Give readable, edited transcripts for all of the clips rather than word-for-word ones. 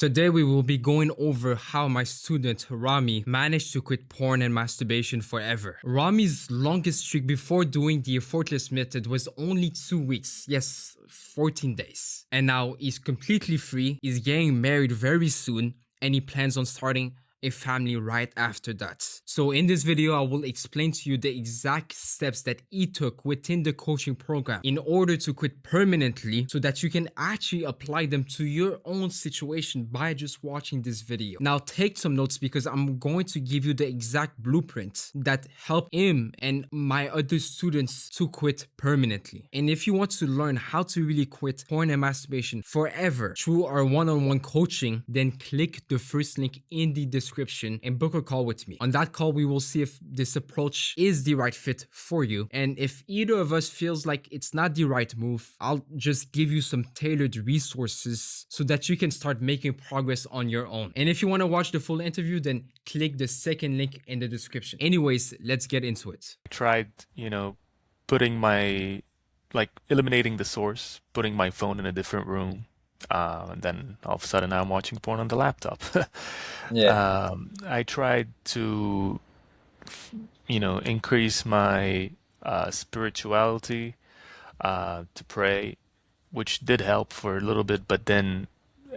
Today we will be going over how my student Rami managed to quit porn and masturbation forever. Rami's longest streak before doing the effortless method was only 2 weeks. Yes, 14 days. And now he's completely free, he's getting married very soon, and he plans on starting a family right after that. So in this video, I will explain to you the exact steps that he took within the coaching program in order to quit permanently so that you can actually apply them to your own situation by just watching this video. Now take some notes because I'm going to give you the exact blueprint that helped him and my other students to quit permanently. And if you want to learn how to really quit porn and masturbation forever through our one-on-one coaching, then click the first link in the description and book a call with me. On that call, we will see if this approach is the right fit for you. And if either of us feels like it's not the right move, I'll just give you some tailored resources so that you can start making progress on your own. And if you want to watch the full interview, then click the second link in the description. Anyways, let's get into it. I tried, putting eliminating the source, putting my phone in a different room. And then all of a sudden I'm watching porn on the laptop. Yeah. I tried to, increase my spirituality, to pray, which did help for a little bit. But then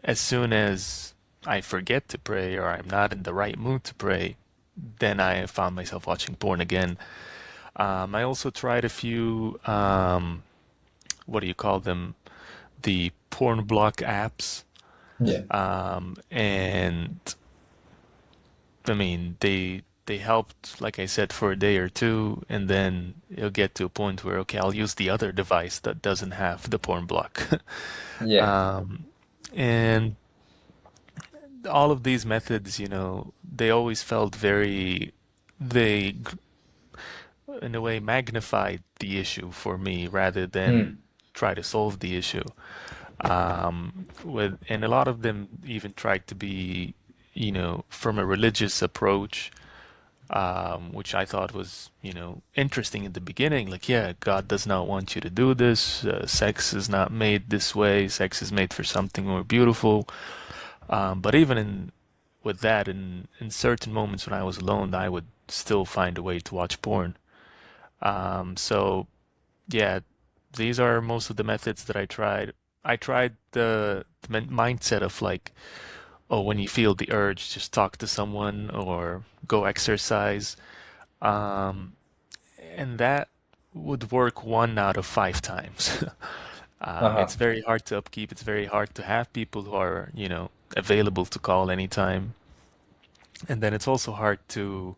as soon as I forget to pray or I'm not in the right mood to pray, then I found myself watching porn again. I also tried a few, what do you call them? The porn block apps. Yeah. And I mean, they helped, like I said, for a day or two, and then it'll get to a point where, okay, I'll use the other device that doesn't have the porn block. Yeah. And all of these methods, they always felt they, in a way, magnified the issue for me rather than try to solve the issue. And a lot of them even tried to be, from a religious approach, which I thought was, interesting in the beginning. Like, yeah, God does not want you to do this. Sex is not made this way. Sex is made for something more beautiful. But even with that, in certain moments when I was alone, I would still find a way to watch porn. So yeah, these are most of the methods that I tried. I tried the mindset of like, oh, when you feel the urge, just talk to someone or go exercise. Um, and that would work 1 out of 5 times. It's Uh-huh. very hard to upkeep. It's very hard to have people who are, available to call anytime. And then it's also hard to,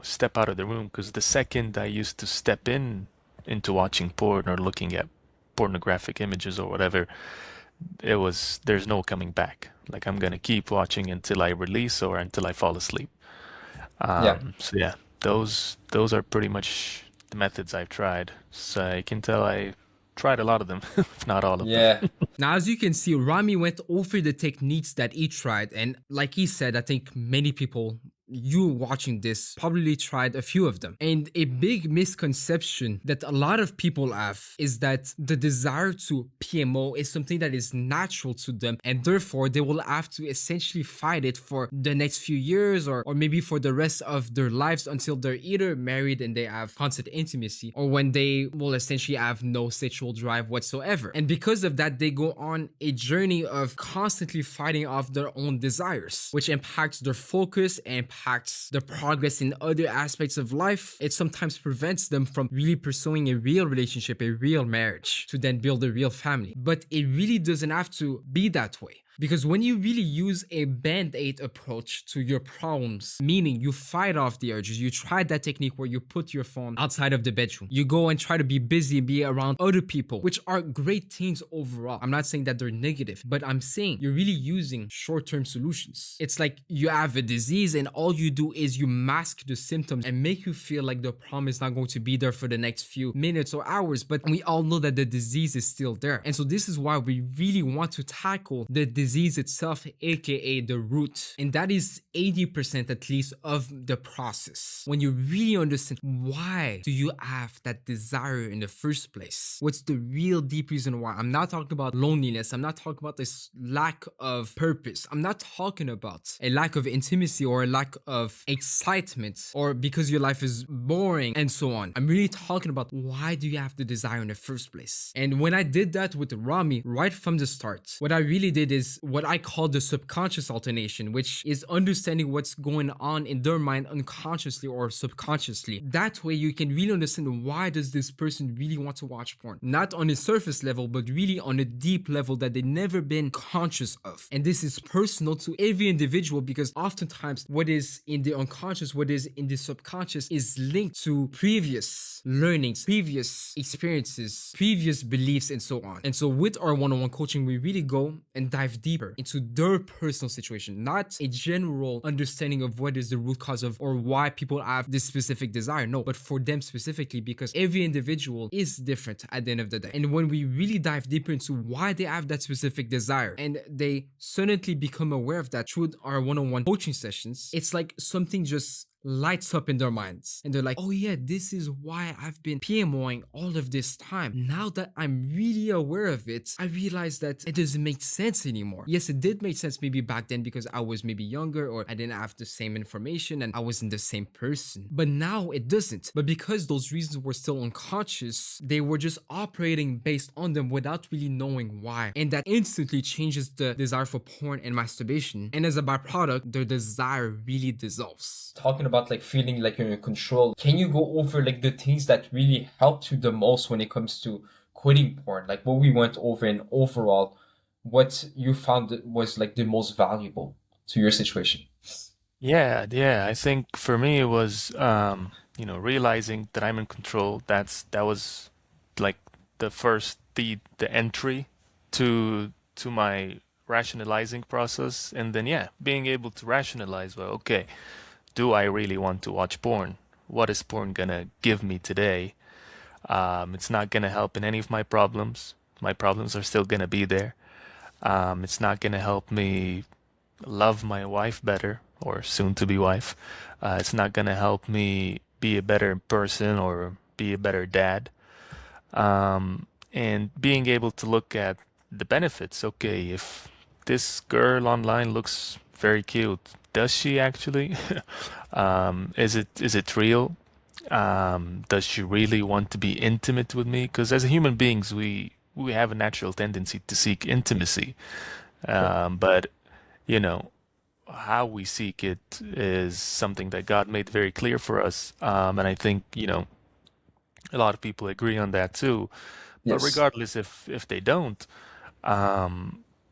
step out of the room because the second I used to step into watching porn or looking at pornographic images or whatever, there's no coming back. Like I'm gonna keep watching until I release or until I fall asleep. Yeah. So yeah, those are pretty much the methods I've tried. So I can tell I tried a lot of them, if not all of them. Yeah. Now, as you can see, Rami went over the techniques that he tried. And like he said, I think many people, you watching this, probably tried a few of them. And a big misconception that a lot of people have is that the desire to PMO is something that is natural to them. And therefore, they will have to essentially fight it for the next few years or maybe for the rest of their lives until they're either married and they have constant intimacy or when they will essentially have no sexual drive whatsoever. And because of that, they go on a journey of constantly fighting off their own desires, which impacts their focus and impacts their progress in other aspects of life. It sometimes prevents them from really pursuing a real relationship, a real marriage, to then build a real family. But it really doesn't have to be that way. Because when you really use a band-aid approach to your problems, meaning you fight off the urges, you try that technique where you put your phone outside of the bedroom, you go and try to be busy and be around other people, which are great things overall. I'm not saying that they're negative, but I'm saying you're really using short-term solutions. It's like you have a disease and all you do is you mask the symptoms and make you feel like the problem is not going to be there for the next few minutes or hours, but we all know that the disease is still there. And so this is why we really want to tackle the disease disease itself, aka the root. And that is 80% at least of the process. When you really understand why do you have that desire in the first place? What's the real deep reason why? I'm not talking about loneliness. I'm not talking about this lack of purpose. I'm not talking about a lack of intimacy or a lack of excitement or because your life is boring and so on. I'm really talking about why do you have the desire in the first place? And when I did that with Rami right from the start, what I really did is what I call the subconscious alternation, which is understanding what's going on in their mind unconsciously or subconsciously. That way you can really understand why does this person really want to watch porn? Not on a surface level, but really on a deep level that they've never been conscious of. And this is personal to every individual because oftentimes what is in the unconscious, what is in the subconscious is linked to previous learnings, previous experiences, previous beliefs, and so on. And so with our one-on-one coaching, we really go and dive deeper into their personal situation, not a general understanding of what is the root cause of or why people have this specific desire. No, but for them specifically, because every individual is different at the end of the day. And when we really dive deeper into why they have that specific desire and they suddenly become aware of that through our one-on-one coaching sessions, it's like something just lights up in their minds and they're like, oh yeah, this is why I've been PMOing all of this time. Now that I'm really aware of it, I realize that it doesn't make sense anymore. Yes, it did make sense maybe back then because I was maybe younger or I didn't have the same information and I wasn't the same person, but now it doesn't. But because those reasons were still unconscious, they were just operating based on them without really knowing why, and that instantly changes the desire for porn and masturbation, and as a byproduct the desire really dissolves. Talking about like feeling like you're in control, can you go over like the things that really helped you the most when it comes to quitting porn? Like what we went over and overall, what you found was like the most valuable to your situation? Yeah. I think for me it was realizing that I'm in control. That was like the entry to my rationalizing process, and then yeah, being able to rationalize, well, okay, do I really want to watch porn? What is porn gonna give me today? It's not gonna help in any of my problems. My problems are still gonna be there. It's not gonna help me love my wife better, or soon to be wife. It's not gonna help me be a better person or be a better dad. And being able to look at the benefits. Okay, if this girl online looks very cute, does she actually? Is it real? Does she really want to be intimate with me? Because as human beings, we have a natural tendency to seek intimacy. Sure. But you know, how we seek it is something that God made very clear for us. And I think, a lot of people agree on that too. But Yes. regardless if they don't,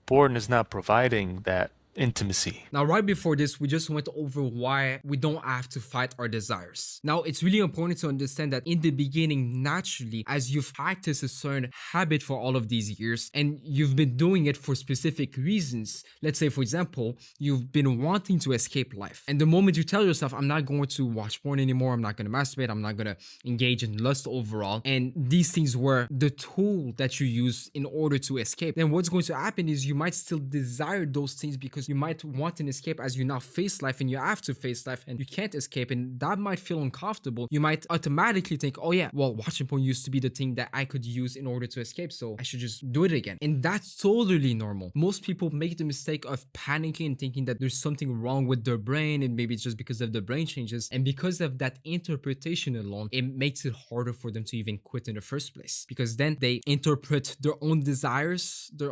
porn is not providing that intimacy. Now, right before this, we just went over why we don't have to fight our desires. Now, it's really important to understand that in the beginning, naturally, as you've practiced a certain habit for all of these years, and you've been doing it for specific reasons. Let's say, for example, you've been wanting to escape life. And the moment you tell yourself, I'm not going to watch porn anymore, I'm not going to masturbate, I'm not going to engage in lust overall, and these things were the tool that you use in order to escape, then what's going to happen is you might still desire those things because you might want an escape as you now face life and you have to face life and you can't escape, and that might feel uncomfortable. You might automatically think, oh yeah, well, watching porn used to be the thing that I could use in order to escape, so I should just do it again. And that's totally normal. Most people make the mistake of panicking and thinking that there's something wrong with their brain, and maybe it's just because of the brain changes, and because of that interpretation alone, it makes it harder for them to even quit in the first place, because then they interpret their own desires that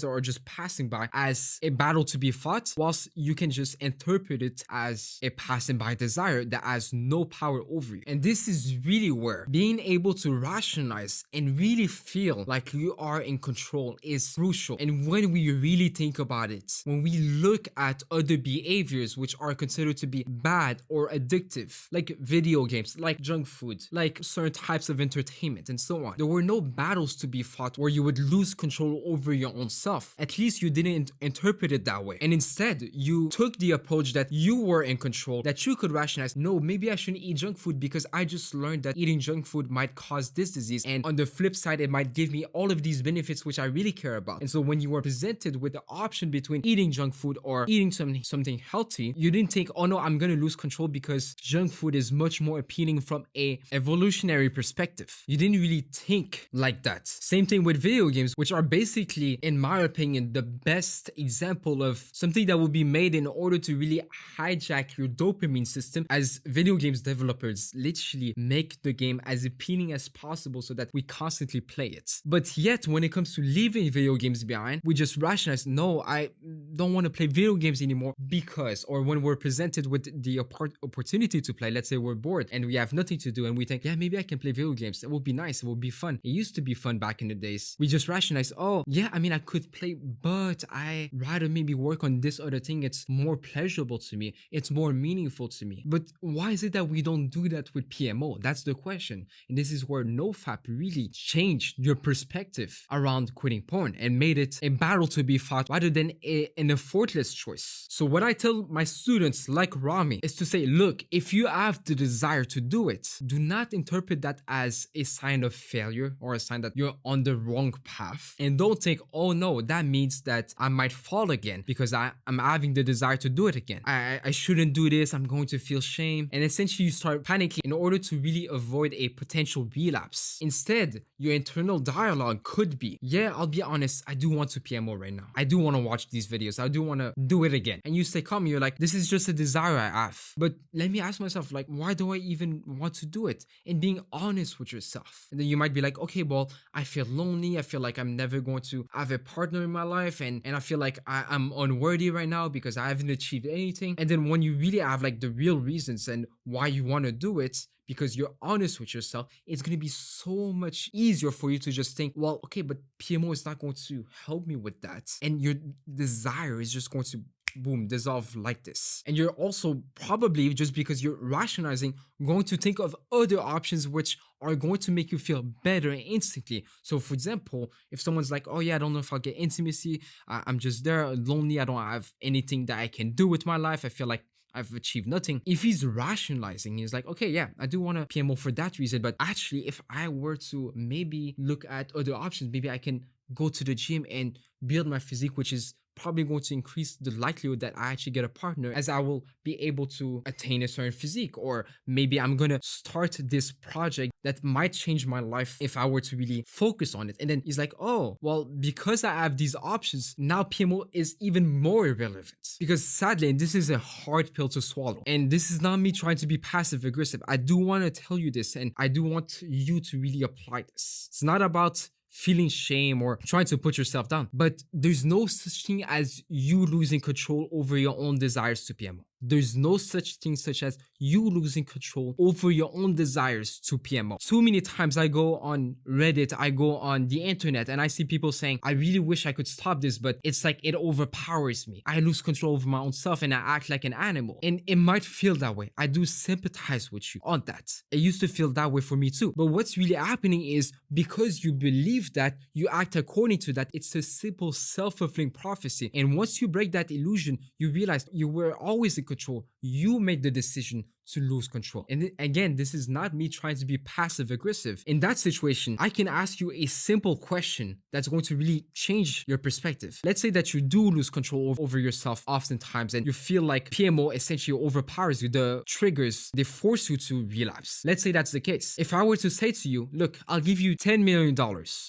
are just passing by as a battle to be fought, whilst you can just interpret it as a passing by desire that has no power over you. And this is really where being able to rationalize and really feel like you are in control is crucial. And when we really think about it, when we look at other behaviors which are considered to be bad or addictive, like video games, like junk food, like certain types of entertainment, and so on, there were no battles to be fought where you would lose control over your own self. At least you didn't interpret it that way. And instead, you took the approach that you were in control, that you could rationalize, no, maybe I shouldn't eat junk food because I just learned that eating junk food might cause this disease. And on the flip side, it might give me all of these benefits which I really care about. And so when you were presented with the option between eating junk food or eating something healthy, you didn't think, oh no, I'm gonna lose control because junk food is much more appealing from a evolutionary perspective. You didn't really think like that. Same thing with video games, which are basically, in my opinion, the best example of something that will be made in order to really hijack your dopamine system, as video games developers literally make the game as appealing as possible so that we constantly play it. But yet, when it comes to leaving video games behind, we just rationalize, no, I don't want to play video games anymore because, or when we're presented with the opportunity to play, let's say we're bored and we have nothing to do and we think, yeah, maybe I can play video games. It will be nice. It will be fun. It used to be fun back in the days. We just rationalize, oh, yeah, I mean, I could play, but I rather maybe work on this other thing. It's more pleasurable to me. It's more meaningful to me. But why is it that we don't do that with PMO? That's the question. And this is where NoFap really changed your perspective around quitting porn and made it a battle to be fought rather than an effortless choice. So what I tell my students like Rami is to say, look, if you have the desire to do it, do not interpret that as a sign of failure or a sign that you're on the wrong path. And don't think, oh no, that means that I might fall again because I'm having the desire to do it again. I shouldn't do this. I'm going to feel shame. And essentially you start panicking in order to really avoid a potential relapse. Instead, your internal dialogue could be, yeah, I'll be honest, I do want to PMO right now. I do want to watch these videos. I do want to do it again. And you stay calm. You're like, this is just a desire I have. But let me ask myself, like, why do I even want to do it? And being honest with yourself. And then you might be like, okay, well, I feel lonely. I feel like I'm never going to have a partner in my life. And I feel like I'm unworthy right now because I haven't achieved anything. And then when you really have like the real reasons and why you want to do it, because you're honest with yourself, it's going to be so much easier for you to just think, well, okay, but PMO is not going to help me with that. And your desire is just going to boom, dissolve like this. And you're also probably, just because you're rationalizing, going to think of other options which are going to make you feel better instantly. So for example, if someone's like, oh yeah, I don't know if I'll get intimacy, I'm just there lonely, I don't have anything that I can do with my life, I feel like I've achieved nothing. If he's rationalizing, he's like, okay, yeah, I do want to PMO for that reason, but actually if I were to maybe look at other options, maybe I can go to the gym and build my physique, which is probably going to increase the likelihood that I actually get a partner, as I will be able to attain a certain physique. Or maybe I'm gonna start this project that might change my life if I were to really focus on it. And then he's like, oh, well, because I have these options, now PMO is even more irrelevant. Because sadly, and this is a hard pill to swallow, and this is not me trying to be passive aggressive, I do want to tell you this, and I do want you to really apply this. It's not about feeling shame or trying to put yourself down, but there's no such thing as you losing control over your own desires to PMO. There's no such thing such as you losing control over your own desires to PMO. Too many times I go on Reddit, I go on the internet, and I see people saying, I really wish I could stop this, but it's like it overpowers me. I lose control over my own self and I act like an animal. And it might feel that way. I do sympathize with you on that. It used to feel that way for me too. But what's really happening is, because you believe that, you act according to that. It's a simple self-fulfilling prophecy. And once you break that illusion, you realize you were always in control. You made the decision to lose control. And again, this is not me trying to be passive aggressive. In that situation, I can ask you a simple question that's going to really change your perspective. Let's say that you do lose control over yourself oftentimes and you feel like PMO essentially overpowers you. The triggers, they force you to relapse. Let's say that's the case. If I were to say to you, look, I'll give you $10 million,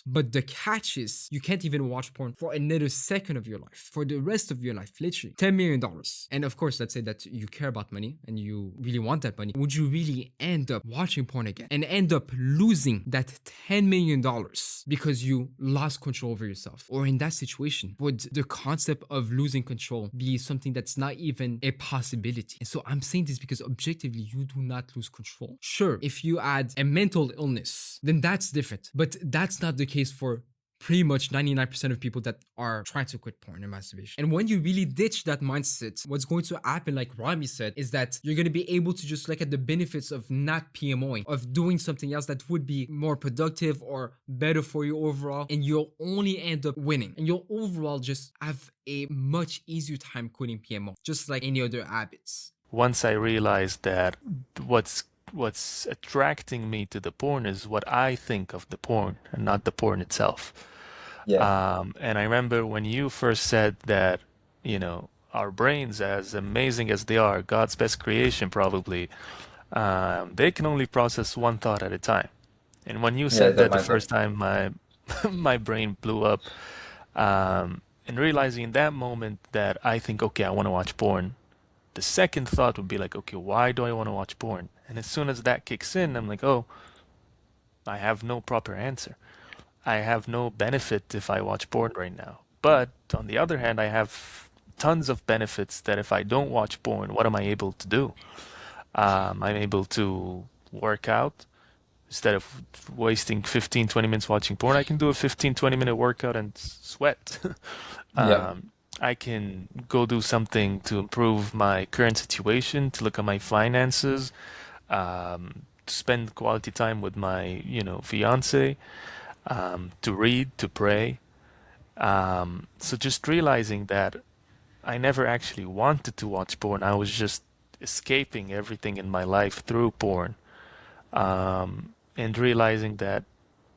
but the catch is you can't even watch porn for another second of your life, for the rest of your life, literally. $10 million. And of course, let's say that you care about money and you really want that money. Would you really end up watching porn again and end up losing that $10 million because you lost control over yourself? Or in that situation, would the concept of losing control be something that's not even a possibility? And so I'm saying this because objectively, you do not lose control. Sure, if you add a mental illness, then that's different. But that's not the case for pretty much 99% of people that are trying to quit porn and masturbation. And when you really ditch that mindset, what's going to happen, like Rami said, is that you're going to be able to just look at the benefits of not PMOing, of doing something else that would be more productive or better for you overall, and you'll only end up winning. And you'll overall just have a much easier time quitting PMO, just like any other habits. Once I realized that what's attracting me to the porn is what I think of the porn and not the porn itself. Yeah. And I remember when you first said that, our brains, as amazing as they are, God's best creation probably, they can only process one thought at a time. And when you Yeah, said the that the mindset. first time, my my brain blew up, and realizing in that moment that I think, okay, I want to watch porn. The second thought would be like, okay, why do I want to watch porn? And as soon as that kicks in, I'm like, oh, I have no proper answer. I have no benefit if I watch porn right now. But on the other hand, I have tons of benefits that if I don't watch porn, what am I able to do? I'm able to work out. Instead of wasting 15, 20 minutes watching porn, I can do a 15, 20-minute workout and sweat. Yeah. I can go do something to improve my current situation, to look at my finances, to spend quality time with my, fiance, to read, to pray. So just realizing that I never actually wanted to watch porn. I was just escaping everything in my life through porn. And realizing that,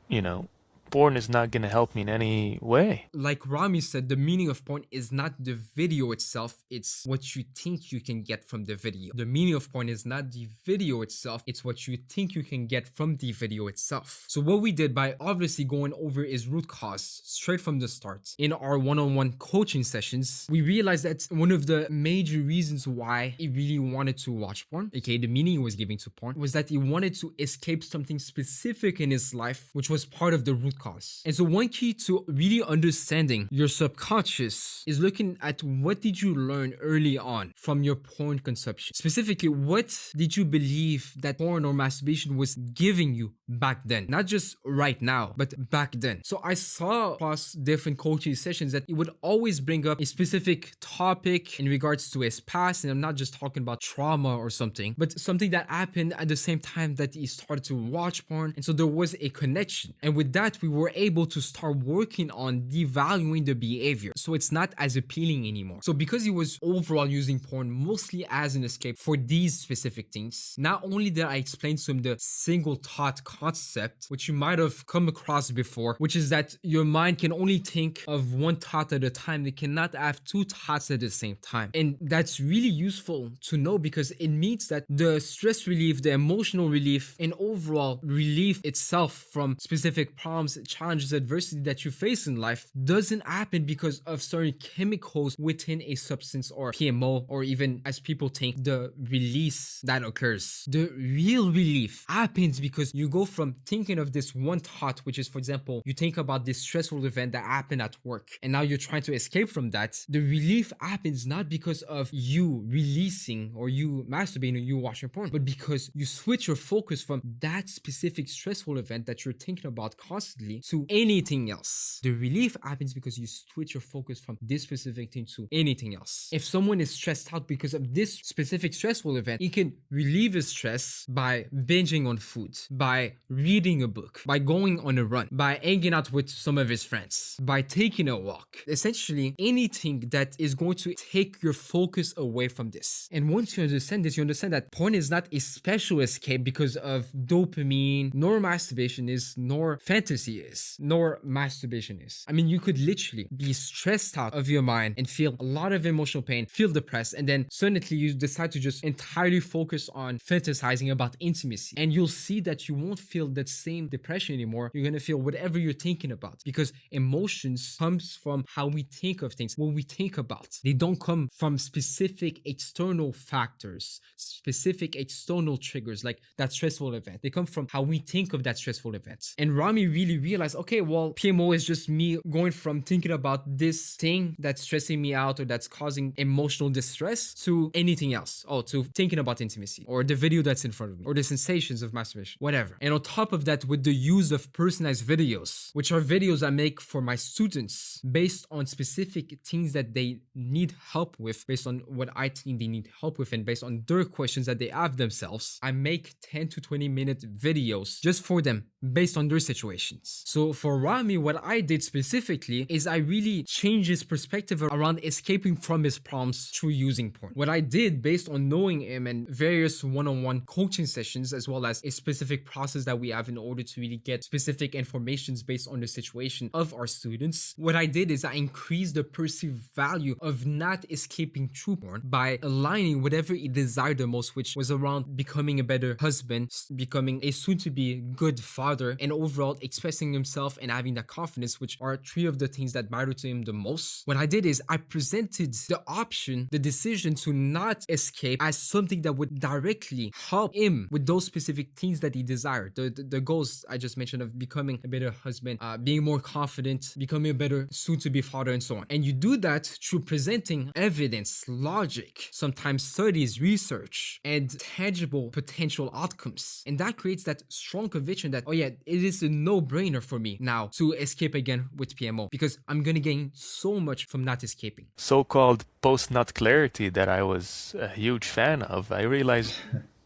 you know, porn is not going to help me in any way. Like Rami said, the meaning of porn is not the video itself, it's what you think you can get from the video. The meaning of porn is not the video itself, it's what you think you can get from the video itself. So what we did by obviously going over is root cause straight from the start. In our one-on-one coaching sessions, we realized that one of the major reasons why he really wanted to watch porn, aka the meaning he was giving to porn, was that he wanted to escape something specific in his life, which was part of the root cause. And so one key to really understanding your subconscious is looking at what did you learn early on from your porn consumption. Specifically, what did you believe that porn or masturbation was giving you back then? Not just right now, but back then. So I saw across different coaching sessions that it would always bring up a specific topic in regards to his past. And I'm not just talking about trauma or something, but something that happened at the same time that he started to watch porn. And so there was a connection. And with that, we were able to start working on devaluing the behavior. So it's not as appealing anymore. So because he was overall using porn mostly as an escape for these specific things, not only did I explain to him the single thought concept, which you might have come across before, which is that your mind can only think of one thought at a time. It cannot have two thoughts at the same time. And that's really useful to know because it means that the stress relief, the emotional relief, and overall relief itself from specific problems, challenges, adversity that you face in life doesn't happen because of certain chemicals within a substance or PMO, or even as people think, the release that occurs. The real relief happens because you go from thinking of this one thought, which is, for example, you think about this stressful event that happened at work, and now you're trying to escape from that. The relief happens not because of you releasing or you masturbating or you watching porn, but because you switch your focus from that specific stressful event that you're thinking about constantly to anything else. The relief happens because you switch your focus from this specific thing to anything else. If someone is stressed out because of this specific stressful event, he can relieve his stress by binging on food, by reading a book, by going on a run, by hanging out with some of his friends, by taking a walk. Essentially, anything that is going to take your focus away from this. And once you understand this, you understand that porn is not a special escape because of dopamine, nor masturbation is, nor fantasy is, nor masturbation is. I mean, you could literally be stressed out of your mind and feel a lot of emotional pain, feel depressed, and then suddenly you decide to just entirely focus on fantasizing about intimacy. And you'll see that you won't feel that same depression anymore. You're gonna feel whatever you're thinking about because emotions comes from how we think of things, what we think about. They don't come from specific external factors, specific external triggers like that stressful event. They come from how we think of that stressful event. And Rami really realize, okay, well, PMO is just me going from thinking about this thing that's stressing me out or that's causing emotional distress to anything else. Oh, to thinking about intimacy or the video that's in front of me or the sensations of masturbation, whatever. And on top of that, with the use of personalized videos, which are videos I make for my students based on specific things that they need help with, based on what I think they need help with, and based on their questions that they have themselves, I make 10 to 20-minute videos just for them based on their situations. So for Rami, what I did specifically is I really changed his perspective around escaping from his problems through using porn. What I did based on knowing him and various one-on-one coaching sessions, as well as a specific process that we have in order to really get specific informations based on the situation of our students, what I did is I increased the perceived value of not escaping through porn by aligning whatever he desired the most, which was around becoming a better husband, becoming a soon-to-be good father, and overall expressing himself and having that confidence, which are three of the things that matter to him the most. What I did is I presented the option, the decision to not escape, as something that would directly help him with those specific things that he desired. The goals I just mentioned of becoming a better husband, being more confident, becoming a better soon-to-be father, and so on. And you do that through presenting evidence, logic, sometimes studies, research, and tangible potential outcomes. And that creates that strong conviction that, oh yeah, it is a no-brainer for me now to escape again with PMO, because I'm gonna gain so much from not escaping. So-called post-nut clarity that I was a huge fan of, I realized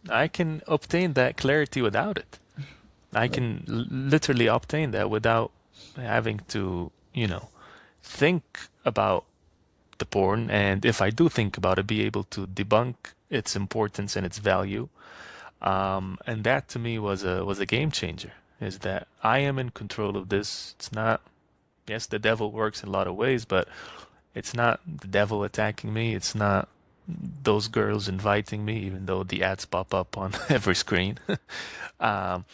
I can obtain that clarity without it. I can literally obtain that without having to, think about the porn. And if I do think about it, be able to debunk its importance and its value. And that to me was a game changer, is that I am in control of this. It's not, yes, the devil works in a lot of ways, but it's not the devil attacking me. It's not those girls inviting me, even though the ads pop up on every screen. um,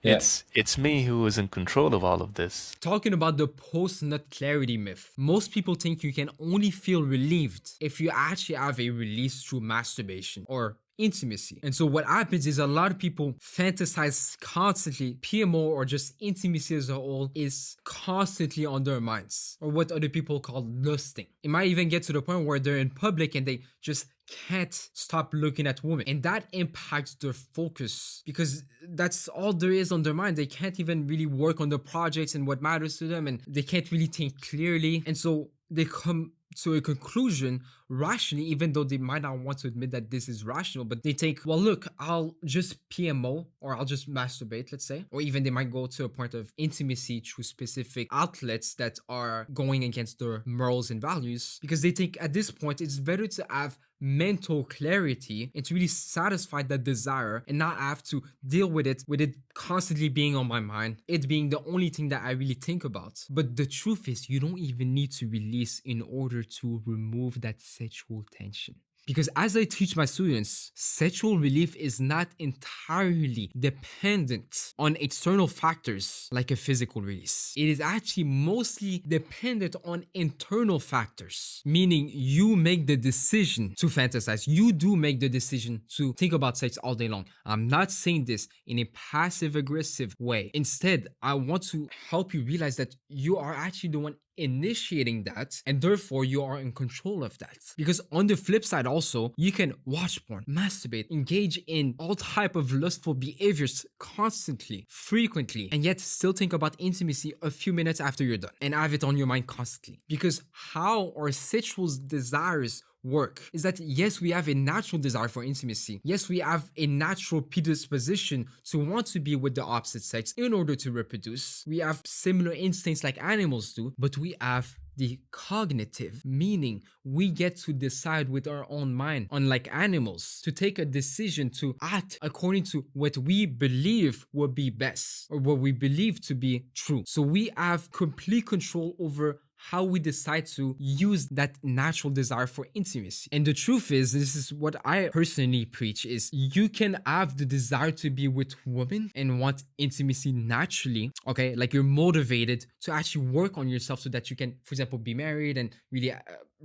Yeah. it's me who is in control of all of this. Talking about the post-nut clarity myth, most people think you can only feel relieved if you actually have a release through masturbation or intimacy. And so what happens is a lot of people fantasize constantly. PMO, or just intimacy as a whole, is constantly on their minds, or what other people call lusting. It might even get to the point where they're in public and they just can't stop looking at women, and that impacts their focus because that's all there is on their mind. They can't even really work on the projects and what matters to them, and they can't really think clearly. And so they come to a conclusion rationally, even though they might not want to admit that this is rational, but they think, well, look, I'll just PMO, or I'll just masturbate, let's say, or even they might go to a point of intimacy through specific outlets that are going against their morals and values, because they think at this point it's better to have mental clarity and to really satisfy that desire and not have to deal with it constantly being on my mind, it being the only thing that I really think about. But the truth is, you don't even need to release in order to remove that sexual tension. Because as I teach my students, sexual relief is not entirely dependent on external factors like a physical release. It is actually mostly dependent on internal factors, meaning you make the decision to fantasize. You do make the decision to think about sex all day long. I'm not saying this in a passive-aggressive way. Instead, I want to help you realize that you are actually the one initiating that, and therefore you are in control of that. Because on the flip side also, you can watch porn, masturbate, engage in all type of lustful behaviors constantly, frequently, and yet still think about intimacy a few minutes after you're done and have it on your mind constantly. Because how our sexual desires work is that, yes, we have a natural desire for intimacy. Yes, we have a natural predisposition to want to be with the opposite sex in order to reproduce. We have similar instincts like animals do, but we have the cognitive, meaning we get to decide with our own mind, unlike animals, to take a decision to act according to what we believe will be best or what we believe to be true. So we have complete control over how we decide to use that natural desire for intimacy. And the truth is, this is what I personally preach, is you can have the desire to be with women and want intimacy naturally, okay? Like you're motivated to actually work on yourself so that you can, for example, be married and really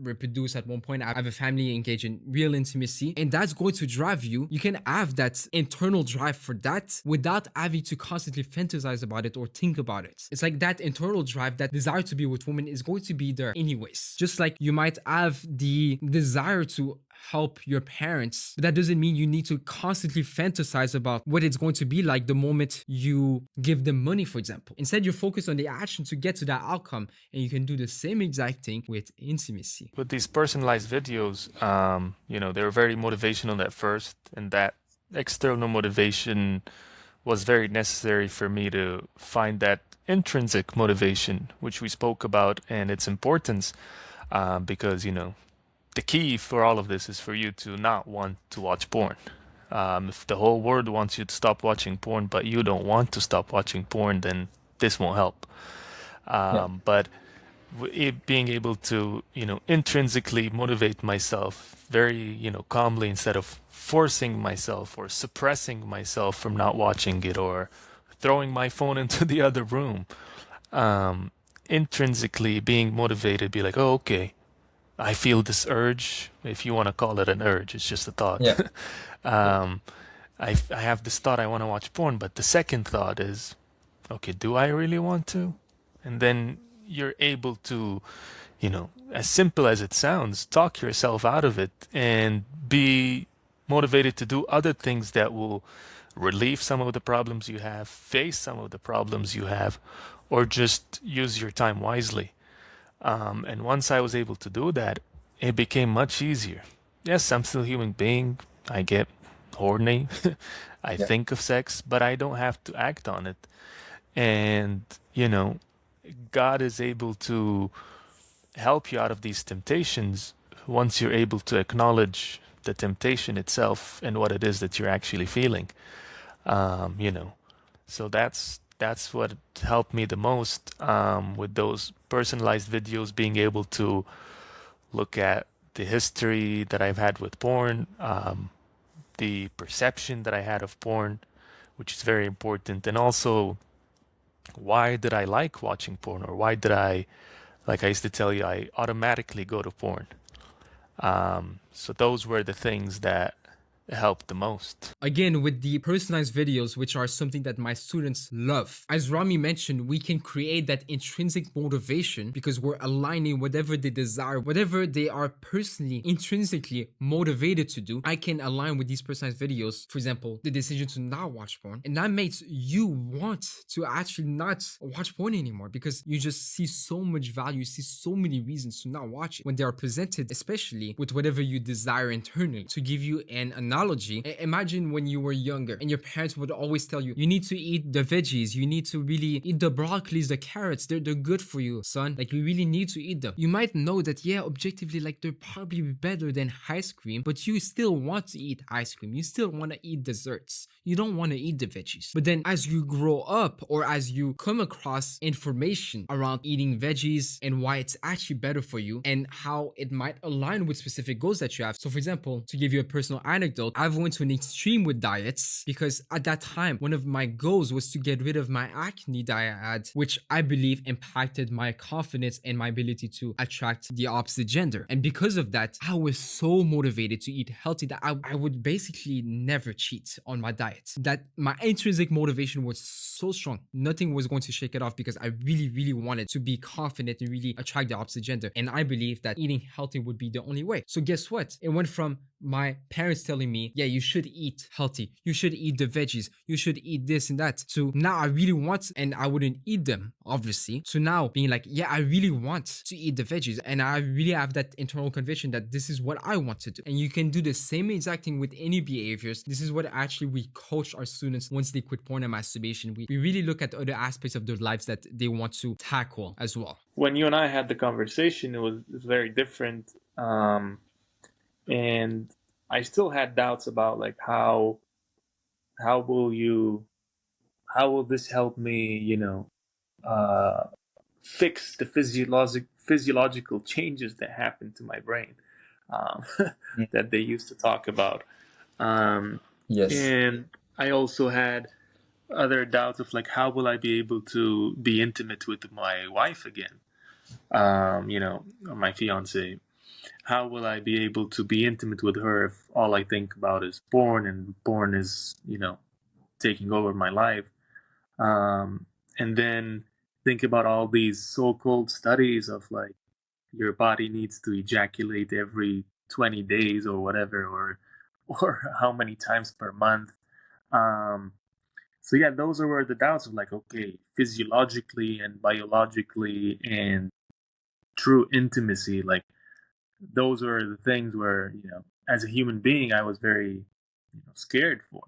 reproduce at one point. I have a family engaged in real intimacy, and that's going to drive you. You can have that internal drive for that without having to constantly fantasize about it or think about it. It's like that internal drive, that desire to be with women is going to be there anyways. Just like you might have the desire to help your parents, but that doesn't mean you need to constantly fantasize about what it's going to be like the moment you give them money, for example. Instead, you focus on the action to get to that outcome, and you can do the same exact thing with intimacy. With these personalized videos, they're very motivational at first, and that external motivation was very necessary for me to find that intrinsic motivation, which we spoke about, and its importance, because, the key for all of this is for you to not want to watch porn. If the whole world wants you to stop watching porn, but you don't want to stop watching porn, then this won't help. But being able to, intrinsically motivate myself very, calmly, instead of forcing myself or suppressing myself from not watching it or throwing my phone into the other room. Intrinsically being motivated, be like, oh, okay, I feel this urge, if you want to call it an urge, it's just a thought. Yeah. I have this thought, I want to watch porn, but the second thought is, okay, do I really want to? And then you're able to, as simple as it sounds, talk yourself out of it and be motivated to do other things that will relieve some of the problems you have, face some of the problems you have, or just use your time wisely. And once I was able to do that, it became much easier. Yes, I'm still a human being. I get horny. I Yeah. think of sex, but I don't have to act on it. And, God is able to help you out of these temptations once you're able to acknowledge the temptation itself and what it is that you're actually feeling. So that's what helped me the most, with those personalized videos, being able to look at the history that I've had with porn, the perception that I had of porn, which is very important, and also why did I like watching porn, or why did I, like I used to tell you, I automatically go to porn. So those were the things that helped the most. Again, with the personalized videos, which are something that my students love. As Rami mentioned, we can create that intrinsic motivation because we're aligning whatever they desire, whatever they are personally, intrinsically motivated to do. I can align with these personalized videos, for example, the decision to not watch porn. And that makes you want to actually not watch porn anymore because you just see so much value, you see so many reasons to not watch it when they are presented, especially with whatever you desire internally. To give you an analogy, imagine when you were younger and your parents would always tell you, you need to eat the veggies, you need to really eat the broccolis, the carrots, they're good for you, son. Like, you really need to eat them. You might know that, yeah, objectively, like, they're probably better than ice cream, but you still want to eat ice cream. You still want to eat desserts. You don't want to eat the veggies. But then as you grow up, or as you come across information around eating veggies and why it's actually better for you and how it might align with specific goals that you have. So for example, to give you a personal anecdote, I've went to an extreme with diets because at that time, one of my goals was to get rid of my acne that I had, which I believe impacted my confidence and my ability to attract the opposite gender. And because of that, I was so motivated to eat healthy that I would basically never cheat on my diet. That my intrinsic motivation was so strong. Nothing was going to shake it off because I really, really wanted to be confident and really attract the opposite gender. And I believe that eating healthy would be the only way. So guess what? It went from my parents telling me, yeah, you should eat healthy, you should eat the veggies, you should eat this and that, to now I really want, and I wouldn't eat them, obviously, to now being like, yeah, I really want to eat the veggies, and I really have that internal conviction that this is what I want to do. And you can do the same exact thing with any behaviors. This is what actually we coach our students once they quit porn and masturbation. We really look at other aspects of their lives that they want to tackle as well. When you and I had the conversation, it was very different. And I still had doubts about, like, how will this help me, fix the physiological changes that happen to my brain, that they used to talk about. Yes. And I also had other doubts of, like, how will I be able to be intimate with my wife again, my fiance. how will I be able to be intimate with her if all I think about is porn, and porn is, taking over my life? And then think about all these so-called studies of like your body needs to ejaculate every 20 days or whatever, or how many times per month. Um, so yeah, those are where the doubts of like, okay, physiologically and biologically and true intimacy, like those were the things where, as a human being, I was very, scared for.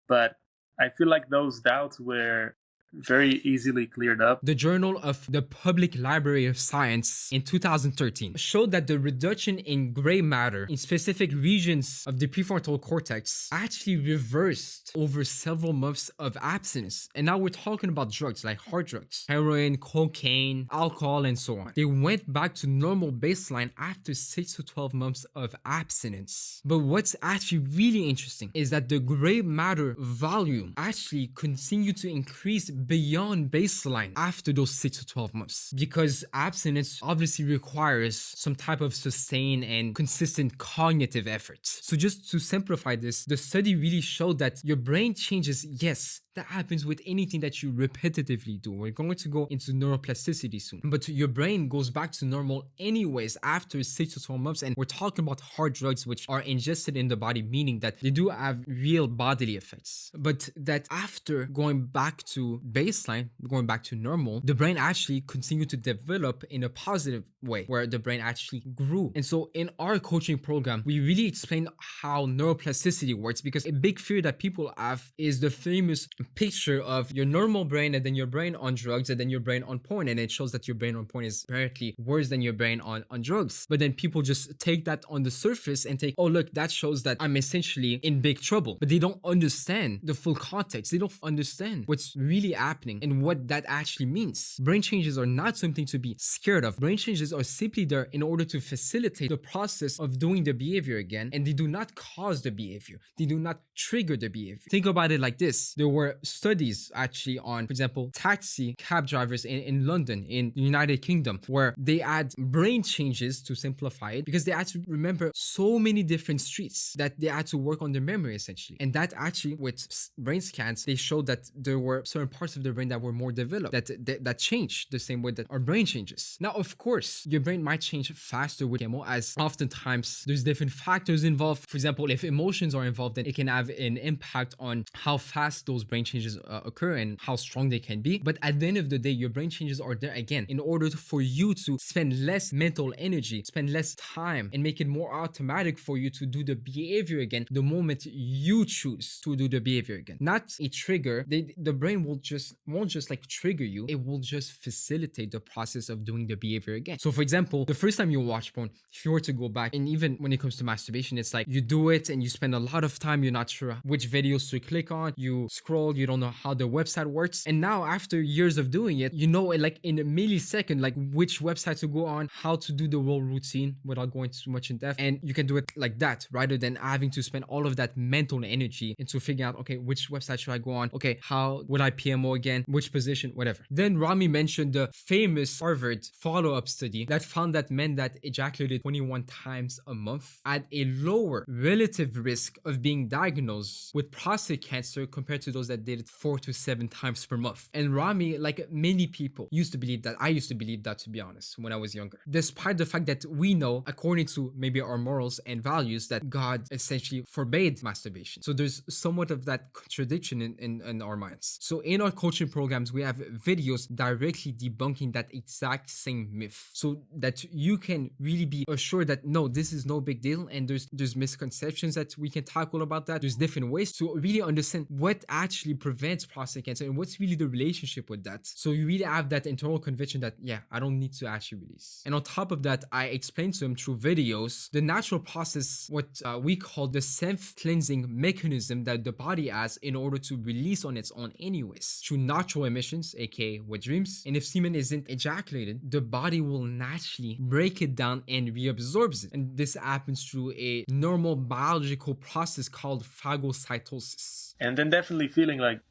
But I feel like those doubts were very easily cleared up. The Journal of the Public Library of Science in 2013 showed that the reduction in gray matter in specific regions of the prefrontal cortex actually reversed over several months of abstinence. And now we're talking about drugs like hard drugs, heroin, cocaine, alcohol, and so on. They went back to normal baseline after 6 to 12 months of abstinence. But what's actually really interesting is that the gray matter volume actually continued to increase beyond baseline after those 6 to 12 months, because abstinence obviously requires some type of sustained and consistent cognitive efforts. So just to simplify this, the study really showed that your brain changes. Yes, that happens with anything that you repetitively do. We're going to go into neuroplasticity soon, but your brain goes back to normal anyways after 6 to 12 months. And we're talking about hard drugs which are ingested in the body, meaning that they do have real bodily effects, but that after going back to baseline, going back to normal, the brain actually continued to develop in a positive way, where the brain actually grew. And so in our coaching program, we really explain how neuroplasticity works, because a big fear that people have is the famous picture of your normal brain and then your brain on drugs and then your brain on porn, and it shows that your brain on porn is apparently worse than your brain on drugs. But then people just take that on the surface and take, oh look, that shows that I'm essentially in big trouble. But they don't understand the full context. They don't understand what's really happening and what that actually means. Brain changes are not something to be scared of. Brain changes are simply there in order to facilitate the process of doing the behavior again, and they do not cause the behavior. They do not trigger the behavior. Think about it like this. There were studies actually on, for example, taxi cab drivers in London, in the United Kingdom, where they had brain changes, to simplify it, because they had to remember so many different streets that they had to work on their memory essentially. And that actually, with brain scans, they showed that there were certain parts of the brain that were more developed, that changed the same way that our brain changes. Now, of course, your brain might change faster with chemo, as oftentimes there's different factors involved. For example, if emotions are involved, then it can have an impact on how fast those brain changes occur and how strong they can be. But at the end of the day, your brain changes are there again in order for you to spend less mental energy, spend less time, and make it more automatic for you to do the behavior again the moment you choose to do the behavior again. Not a trigger. The brain won't just like trigger you. It will just facilitate the process of doing the behavior again. So for example, the first time you watch porn, if you were to go back, and even when it comes to masturbation, it's like you do it and you spend a lot of time, you're not sure which videos to click on, you scroll, you don't know how the website works. And now after years of doing it, you know, like in a millisecond, like which website to go on, how to do the whole routine without going too much in depth. And you can do it like that, rather than having to spend all of that mental energy into figuring out, okay, which website should I go on? Okay, how would I PMO again? Which position? Whatever. Then Rami mentioned the famous Harvard follow-up study that found that men that ejaculated 21 times a month had a lower relative risk of being diagnosed with prostate cancer compared to those that did it 4 to 7 times per month. And Rami, like many people, used to believe that. I used to believe that, to be honest, when I was younger. Despite the fact that we know, according to maybe our morals and values, that God essentially forbade masturbation. So there's somewhat of that contradiction in our minds. So in our coaching programs, we have videos directly debunking that exact same myth, so that you can really be assured that no, this is no big deal, and there's misconceptions that we can tackle about that. There's different ways to really understand what actually prevents prostate cancer and what's really the relationship with that. So you really have that internal conviction that, yeah, I don't need to actually release. And on top of that, I explained to them through videos the natural process, what we call the self-cleansing mechanism that the body has in order to release on its own anyways, through natural emissions, aka wet dreams. And if semen isn't ejaculated, the body will naturally break it down and reabsorbs it. And this happens through a normal biological process called phagocytosis. And then definitely feeling like,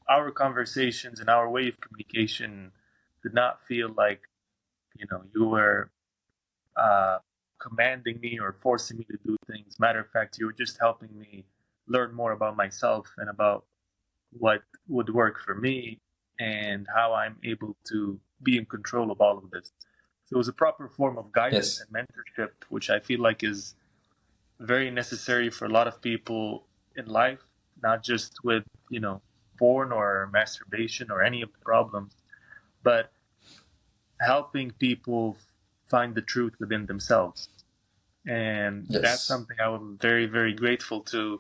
our conversations and our way of communication did not feel like, you were commanding me or forcing me to do things. Matter of fact, you were just helping me learn more about myself and about what would work for me and how I'm able to be in control of all of this. So it was a proper form of guidance Yes. and mentorship, which I feel like is very necessary for a lot of people in life, not just with, porn or masturbation or any of the problems, but helping people find the truth within themselves. And that's Yes. something I was very, very grateful to.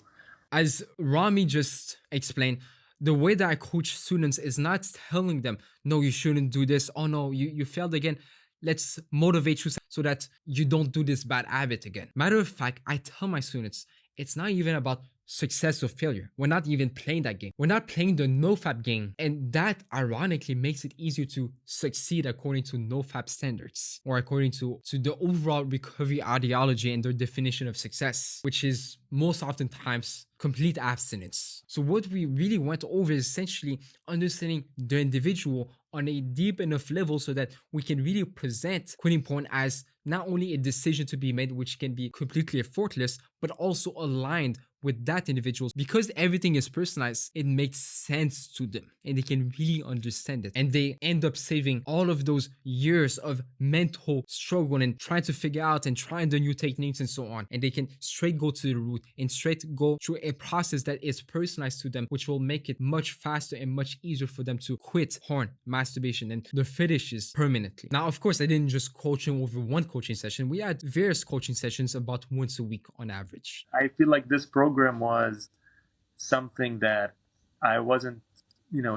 As Rami just explained, the way that I coach students is not telling them, no, you shouldn't do this. Oh no, you failed again. Let's motivate you so that you don't do this bad habit again. Matter of fact, I tell my students, it's not even about success or failure. We're not even playing that game. We're not playing the nofap game. And that ironically makes it easier to succeed according to nofap standards, or according to the overall recovery ideology and their definition of success, which is most oftentimes complete abstinence. So what we really went over is essentially understanding the individual on a deep enough level so that we can really present quitting porn as not only a decision to be made, which can be completely effortless, but also aligned with that individual. Because everything is personalized, it makes sense to them and they can really understand it. And they end up saving all of those years of mental struggle and trying to figure out and trying the new techniques and so on. And they can straight go to the root and straight go through a process that is personalized to them, which will make it much faster and much easier for them to quit porn, masturbation, and the fetishes permanently. Now, of course, I didn't just coach them over one coaching session. We had various coaching sessions about once a week on average. I feel like this program was something that I wasn't,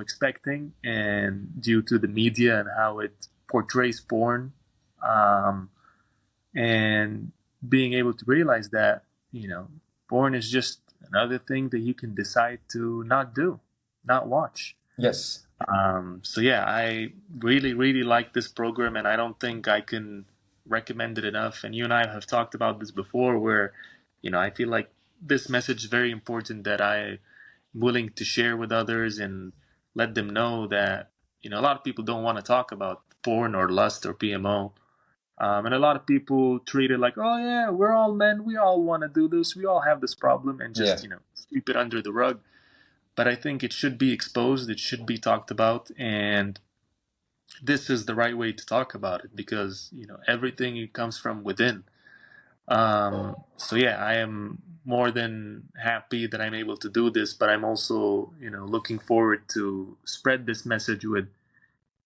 expecting, and due to the media and how it portrays porn, and being able to realize that, porn is just another thing that you can decide to not do, not watch. Yes. So yeah, I really, really like this program, and I don't think I can recommend it enough. And you and I have talked about this before, where, I feel like this message is very important that I'm willing to share with others and let them know that, a lot of people don't want to talk about porn or lust or PMO. And a lot of people treat it like, oh yeah, we're all men, we all want to do this, we all have this problem, and Yeah. just, sweep it under the rug. But I think it should be exposed, it should be talked about, and this is the right way to talk about it because, everything comes from within. So yeah, I am more than happy that I'm able to do this, but I'm also, looking forward to spread this message with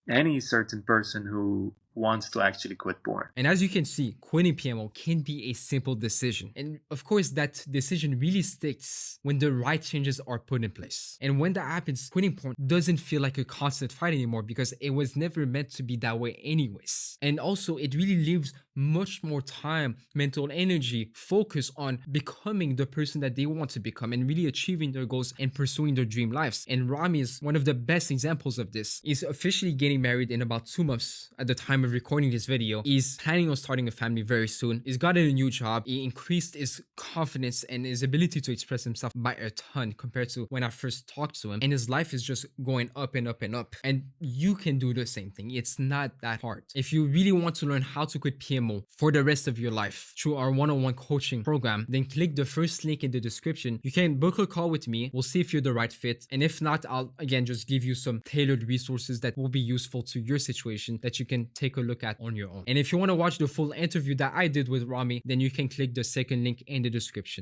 any certain person who wants to actually quit porn. And as you can see, quitting PMO can be a simple decision. And of course, that decision really sticks when the right changes are put in place. And when that happens, quitting porn doesn't feel like a constant fight anymore because it was never meant to be that way anyways. And also, it really leaves much more time, mental energy, focus on becoming the person that they want to become and really achieving their goals and pursuing their dream lives. And Rami is one of the best examples of this. He's officially getting married in about 2 months at the time of recording this video. He's planning on starting a family very soon. He's gotten a new job. He increased his confidence and his ability to express himself by a ton compared to when I first talked to him. And his life is just going up and up and up. And you can do the same thing. It's not that hard. If you really want to learn how to quit PMO for the rest of your life through our one-on-one coaching program, then click the first link in the description. You can book a call with me. We'll see if you're the right fit. And if not, I'll again just give you some tailored resources that will be useful to your situation that you can take a look at on your own. And if you want to watch the full interview that I did with Rami, then you can click the second link in the description.